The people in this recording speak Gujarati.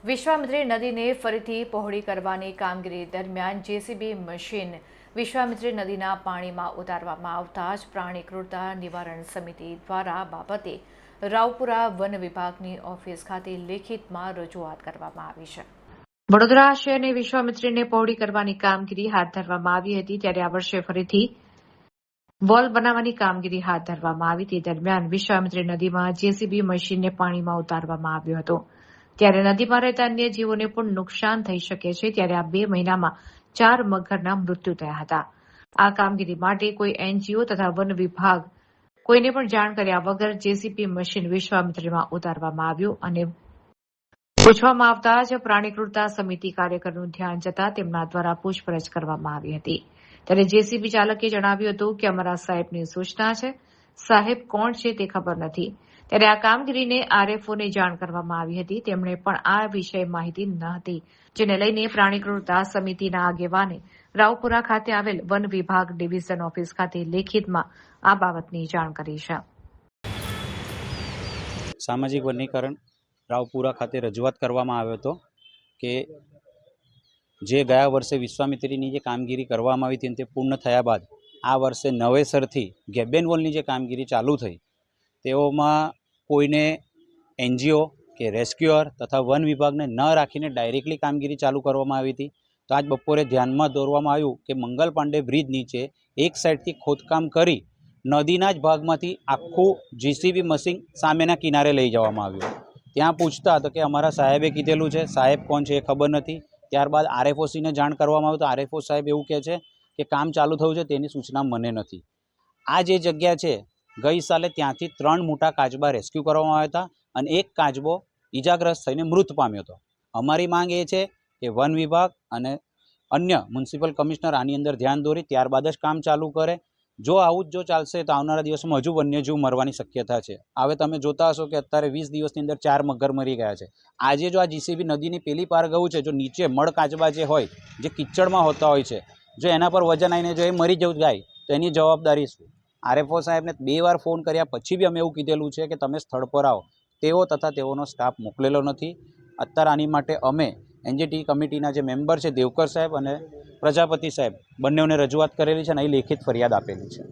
વિશ્વામિત્રી નદીને ફરીથી પહોળી કરવાની કામગીરી દરમિયાન જેસીબી મશીન વિશ્વામિત્રી નદીના પાણીમાં ઉતારવામાં આવતા જ પ્રાણી ક્રૂરતા નિવારણ સમિતિ દ્વારા આ બાબતે રાવપુરા વન વિભાગની ઓફિસ ખાતે લેખિતમાં રજૂઆત કરવામાં આવી છે। વડોદરા શહેરની વિશ્વામિત્રીને પહોળી કરવાની કામગીરી હાથ ધરવામાં આવી હતી, ત્યારે આ વર્ષે ફરીથી વોલ બનાવવાની કામગીરી હાથ ધરવામાં આવી તે દરમિયાન વિશ્વામિત્રી નદીમાં જેસીબી મશીનને પાણીમાં ઉતારવામાં આવ્યો હતો। ત્યારે નદીમાં રહેતા અન્ય જીવોને પણ નુકસાન થઈ શકે છે। ત્યારે આ 2 મહિનામાં 4 મગરના મૃત્યુ થયા હતા। આ કામગીરી માટે કોઈ એનજીઓ તથા વન વિભાગ કોઈને પણ જાણ કર્યા વગર જેસીબી મશીન વિશ્વામિત્રીમાં ઉતારવામાં આવ્યું અને પૂછવામાં આવતા જ પ્રાણી ક્રૂરતા સમિતિ કાર્યકરનું ધ્યાન જતા તેમના દ્વારા પૂછપરછ કરવામાં આવી હતી। ત્યારે જેસીબી ચાલકે જણાવ્યું હતું કે અમારા સાહેબની સૂચના છે, સાહેબ કોણ છે તે ખબર નથી। ત્યારે આ કામગીરીને આરએફઓને જાણ કરવામાં આવી હતી, તેમણે પણ આ વિષય માહિતી ન હતી, જેને લઈને પ્રાણી ક્રૂરતા સમિતિના આગેવાને રાવપુરા ખાતે આવેલ વન વિભાગ ડિવિઝન ઓફિસ ખાતે લેખિતમાં આ બાબતની જાણ કરી છે। સામાજિક વનીકરણ રાવપુરા ખાતે રજૂઆત કરવામાં આવ્યો હતો કે જે ગયા વર્ષે વિશ્વામિત્રીની જે કામગીરી કરવામાં આવી હતી તે પૂર્ણ થયા બાદ આ વર્ષે નવેસરથી ગેબેન વોલની જે કામગીરી ચાલુ થઈ તેઓમાં કોઈને એનજીઓ કે રેસ્ક્યુઅર તથા વન વિભાગને ન રાખીને ડાયરેક્ટલી કામગીરી ચાલુ કરવામાં આવી હતી। તો આજ બપોરે ધ્યાનમાં દોરવામાં આવ્યું કે મંગલ પાંડે બ્રિજ નીચે એક સાઈડથી ખોદકામ કરી નદીના જ ભાગમાંથી આખું જીસીબી મશીન સામેના કિનારે લઈ જવામાં આવ્યું। ત્યાં પૂછતા તો કે અમારા સાહેબે કીધેલું છે, સાહેબ કોણ છે એ ખબર નથી। ત્યારબાદ આરએફઓસીને જાણ કરવામાં આવ્યું તો આરએફઓ સાહેબ એવું કહે છે કે કામ ચાલુ થયું છે તેની સૂચના મને નથી। આ જે જગ્યા છે ગઈ સાલે ત્યાંથી 3 મોટા કાચબા રેસ્ક્યુ કરવામાં આવ્યા હતા અને એક કાચબો ઈજાગ્રસ્ત થઈને મૃત પામ્યો હતો। અમારી માંગ એ છે કે વન વિભાગ અને અન્ય મ્યુનિસિપલ કમિશનર આની અંદર ધ્યાન દોરી ત્યારબાદ જ કામ ચાલુ કરે। જો આવું જ જો ચાલશે તો આવનારા દિવસોમાં હજુ વન્યજીવ મરવાની શક્યતા છે। હવે તમે જોતા હશો કે અત્યારે 20 દિવસની અંદર 4 મગર મરી ગયા છે। આજે જો આ જીસીબી નદીની પેલી પાર ગયું છે, જો નીચે મળ કાચબા જે હોય જે કિચડમાં હોતા હોય છે, જો એના પર વજન આવીને જો એ મરી જવું જાય તો એની જવાબદારી શું? આરએફઓ સાહેબને 2 વાર ફોન કર્યા પછી બી અમે એવું કીધેલું છે કે તમે સ્થળ પર આવો, તેઓ તથા તેઓનો સ્ટાફ મોકલેલો નથી। અત્યારે આની માટે અમે એનજીટી કમિટીના જે મેમ્બર છે દેવકર સાહેબ અને પ્રજાપતિ સાહેબ બંનેઓને રજૂઆત કરેલી છે અને અહીં લેખિત ફરિયાદ આપેલી છે।